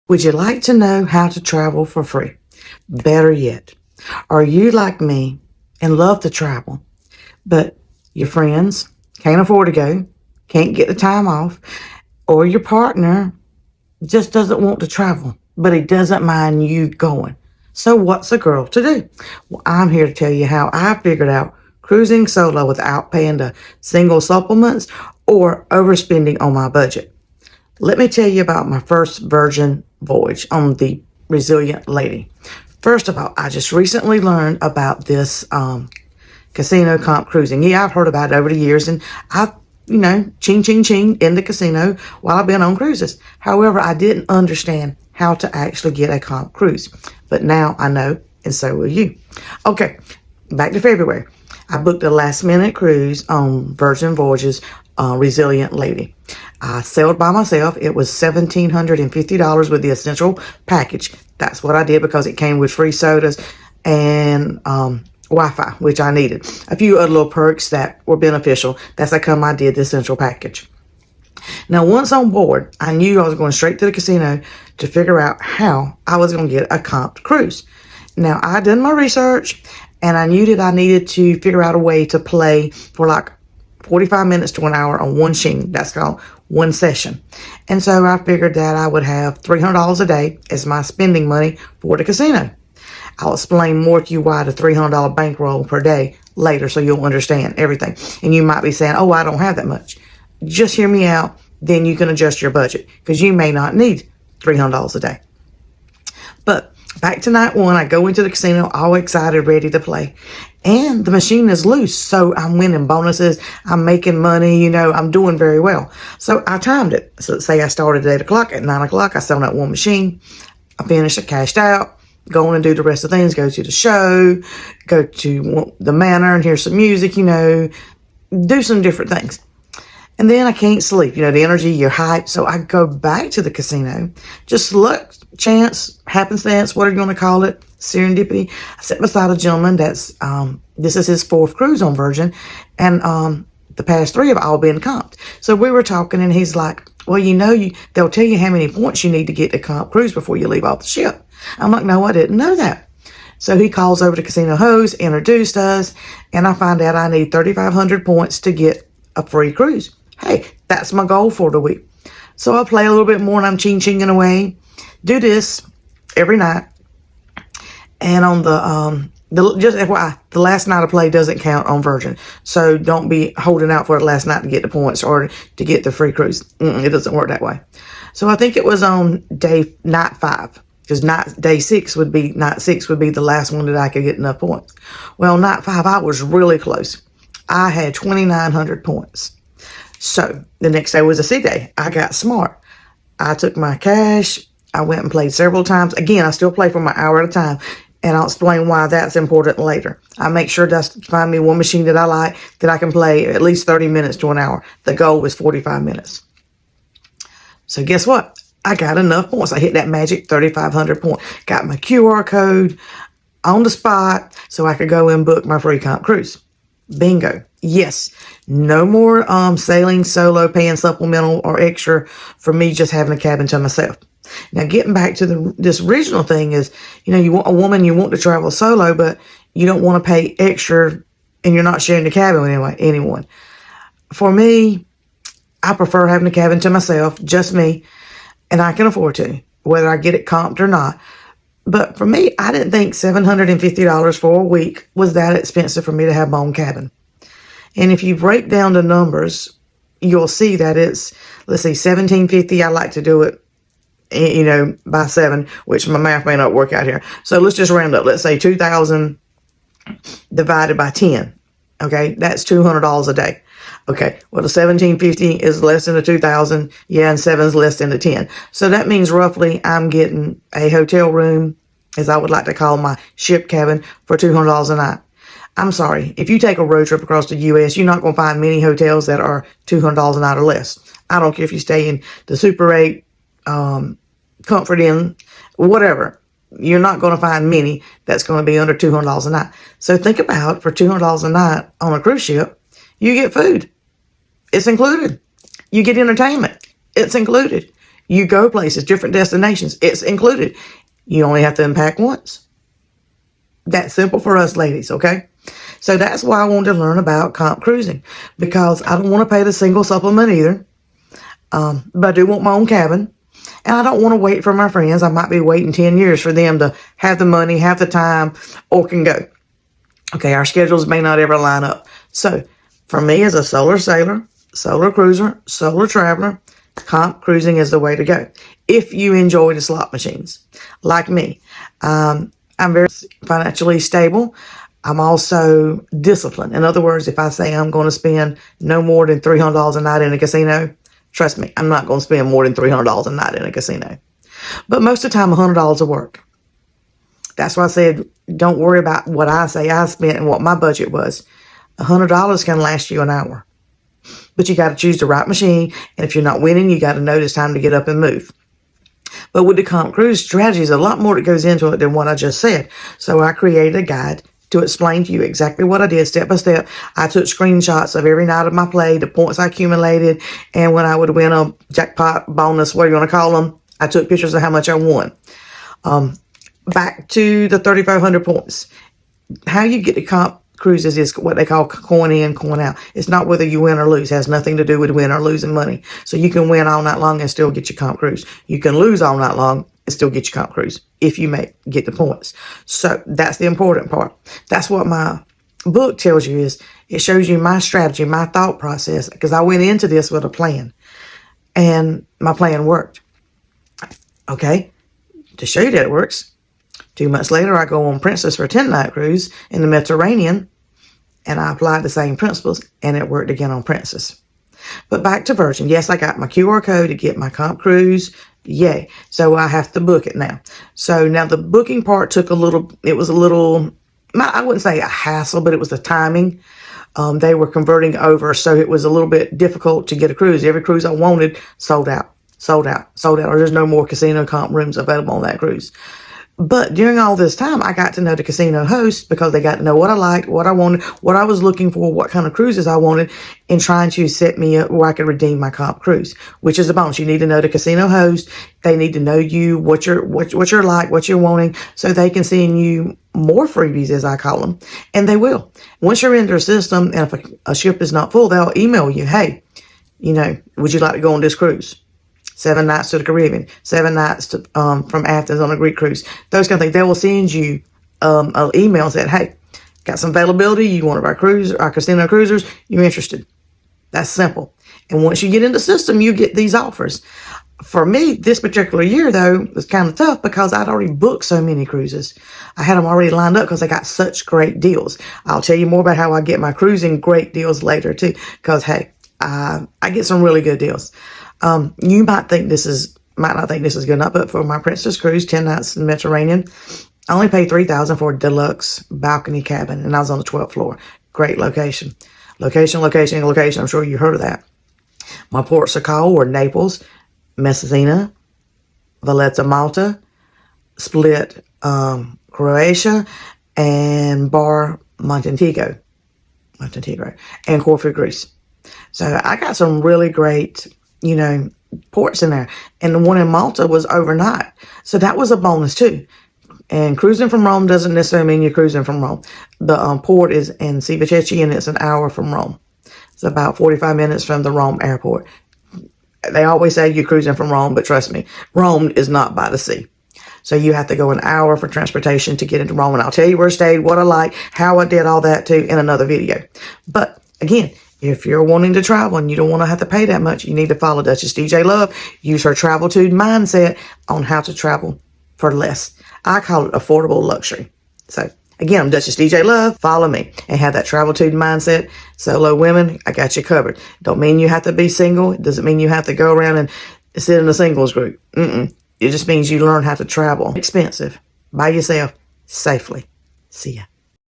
Would you like to know how to travel for free? Better yet, are you like me and love to travel, but your friends can't afford to go, can't get the time off, or your partner just doesn't want to travel, but he doesn't mind you going? So what's a girl to do? Well, I'm here to tell you how I figured out cruising solo without paying the single supplements or overspending on my budget. Let me tell you about my first Virgin Voyage on the Resilient Lady. First of all, I just recently learned about this casino comp cruising. Yeah, I've heard about it over the years, and I've, ching, ching, ching in the casino while I've been on cruises. However, I didn't understand how to actually get a comp cruise. But now I know, and so will you. Okay, back to February. I booked a last-minute cruise on Virgin Voyages Resilient Lady. I sailed by myself. It was $1,750 with the essential package. That's what I did because it came with free sodas and Wi-Fi, which I needed. A few other little perks that were beneficial. That's how come I did the essential package. Now, once on board, I knew I was going straight to the casino to figure out how I was going to get a comped cruise. Now, I done my research, and I knew that I needed to figure out a way to play for like 45 minutes to an hour on one sheen. That's called one session. And so I figured that I would have $300 a day as my spending money for the casino. I'll explain more to you why the $300 bankroll per day later so you'll understand everything. And you might be saying, oh, I don't have that much. Just hear me out. Then you can adjust your budget because you may not need $300 a day. But back to night one, I go into the casino all excited, ready to play. And the machine is loose, so I'm winning bonuses. I'm making money, I'm doing very well. So I timed it. So let's say I started at 8 o'clock. At 9 o'clock, I sell that one machine. I finished, I cashed out, go on and do the rest of the things, go to the show, go to the manor and hear some music, do some different things. And then I can't sleep, the energy, you're hyped. So I go back to the casino, just luck, chance, happenstance, whatever you want to call it, serendipity. I sat beside a gentleman that's, this is his fourth cruise on Virgin. And the past three have all been comped. So we were talking and he's like, well, they'll tell you how many points you need to get to comp cruise before you leave off the ship. I'm like, no, I didn't know that. So he calls over to casino host, introduced us, and I find out I need 3,500 points to get a free cruise. Hey, that's my goal for the week. So I play a little bit more and I'm ching-chinging away. Do this every night. And on just FYI, the last night I play doesn't count on Virgin. So don't be holding out for the last night to get the points or to get the free cruise. It doesn't work that way. So I think it was on night 5. Because night 6 would be the last one that I could get enough points. Well, night 5, I was really close. I had 2,900 points. So the next day was a C day. I got smart. I took my cash. I went and played several times. Again, I still play for my hour at a time. And I'll explain why that's important later. I make sure to find me one machine that I like that I can play at least 30 minutes to an hour. The goal was 45 minutes. So guess what? I got enough points. I hit that magic 3,500 point. Got my QR code on the spot so I could go and book my free comp cruise. Bingo. Yes. No more sailing solo, paying supplemental or extra for me just having a cabin to myself. Now, getting back to this original thing is, you want a woman, you want to travel solo, but you don't want to pay extra and you're not sharing the cabin with anyone. For me, I prefer having a cabin to myself, just me, and I can afford to, whether I get it comped or not. But for me, I didn't think $750 for a week was that expensive for me to have my own cabin. And if you break down the numbers, you'll see that it's, let's see, $1,750. I like to do it, by 7, which my math may not work out here. So let's just round up. Let's say 2,000 divided by 10. Okay, that's $200 a day. Okay, well, the $1,750 is less than the 2,000. Yeah, and 7 is less than the 10. So that means roughly I'm getting a hotel room, as I would like to call my ship cabin, for $200 a night. I'm sorry, if you take a road trip across the U.S., you're not going to find many hotels that are $200 a night or less. I don't care if you stay in the Super 8, Comfort Inn, whatever. You're not going to find many that's going to be under $200 a night. So think about, for $200 a night on a cruise ship, you get food. It's included. You get entertainment. It's included. You go places, different destinations. It's included. You only have to unpack once. That's simple for us ladies, okay? So that's why I wanted to learn about comp cruising, because I don't want to pay the single supplement either. But I do want my own cabin. And I don't want to wait for my friends. I might be waiting 10 years for them to have the money, have the time, or can go. Okay, our schedules may not ever line up. So for me as a solar sailor, solar cruiser, solar traveler, comp cruising is the way to go. If you enjoy the slot machines, like me. I'm very financially stable. I'm also disciplined. In other words, if I say I'm going to spend no more than $300 a night in a casino, trust me, I'm not going to spend more than $300 a night in a casino. But most of the time, $100 will work. That's why I said, don't worry about what I say I spent and what my budget was. $100 can last you an hour. But you got to choose the right machine. And if you're not winning, you got to know it's time to get up and move. But with the comp cruise strategy, there's a lot more that goes into it than what I just said. So I created a guide to explain to you exactly what I did step by step. I took screenshots of every night of my play, the points I accumulated, and when I would win a jackpot, bonus, whatever you want to call them, I took pictures of how much I won. Back to the 3,500 points. How you get to comp cruises is what they call coin in, coin out. It's not whether you win or lose. It has nothing to do with win or losing money. So you can win all night long and still get your comp cruise. You can lose all night long and still get your comp cruise if you get the points. So that's the important part. That's what my book tells you, is it shows you my strategy, my thought process, because I went into this with a plan and my plan worked. Okay. To show you that it works, 2 months later, I go on Princess for a 10-night cruise in the Mediterranean, and I applied the same principles, and it worked again on Princess. But back to Virgin. Yes, I got my QR code to get my comp cruise. Yay. So I have to book it now. So now the booking part took I wouldn't say a hassle, but it was the timing. They were converting over, so it was a little bit difficult to get a cruise. Every cruise I wanted sold out, or there's no more casino comp rooms available on that cruise. But during all this time, I got to know the casino hosts, because they got to know what I liked, what I wanted, what I was looking for, what kind of cruises I wanted, and trying to set me up where I could redeem my comp cruise, which is a bonus. You need to know the casino host. They need to know you, what you're like, what you're wanting, so they can send you more freebies, as I call them. And they will. Once you're in their system, and if a ship is not full, they'll email you, hey, would you like to go on this cruise? 7 nights to the Caribbean, 7 nights to, from Athens on a Greek cruise, those kind of things. They will send you an email that, hey, got some availability, you want our casino cruisers, you're interested. That's simple. And once you get in the system, you get these offers. For me, this particular year, though, was kind of tough because I'd already booked so many cruises. I had them already lined up because I got such great deals. I'll tell you more about how I get my cruising great deals later, too, because, hey, I get some really good deals. You might not think this is good enough, but for my Princess cruise, 10 nights in the Mediterranean, I only paid $3,000 for a deluxe balcony cabin, and I was on the 12th floor. Great location. Location. I'm sure you heard of that. My ports of call were Naples, Messina, Valletta, Malta, Split, Croatia, and Bar Montenegro, and Corfu, Greece. So I got some really great ports in there. And the one in Malta was overnight. So that was a bonus too. And cruising from Rome doesn't necessarily mean you're cruising from Rome. The port is in Civitavecchia, and it's an hour from Rome. It's about 45 minutes from the Rome airport. They always say you're cruising from Rome, but trust me, Rome is not by the sea. So you have to go an hour for transportation to get into Rome. And I'll tell you where I stayed, what I liked, how I did all that too in another video. But again, if you're wanting to travel and you don't want to have to pay that much, you need to follow Duchess DJ Love. Use her travel-tude mindset on how to travel for less. I call it affordable luxury. So again, I'm Duchess DJ Love. Follow me and have that travel-tude mindset. Solo women, I got you covered. Don't mean you have to be single. It doesn't mean you have to go around and sit in a singles group. It just means you learn how to travel expensive by yourself safely. See ya.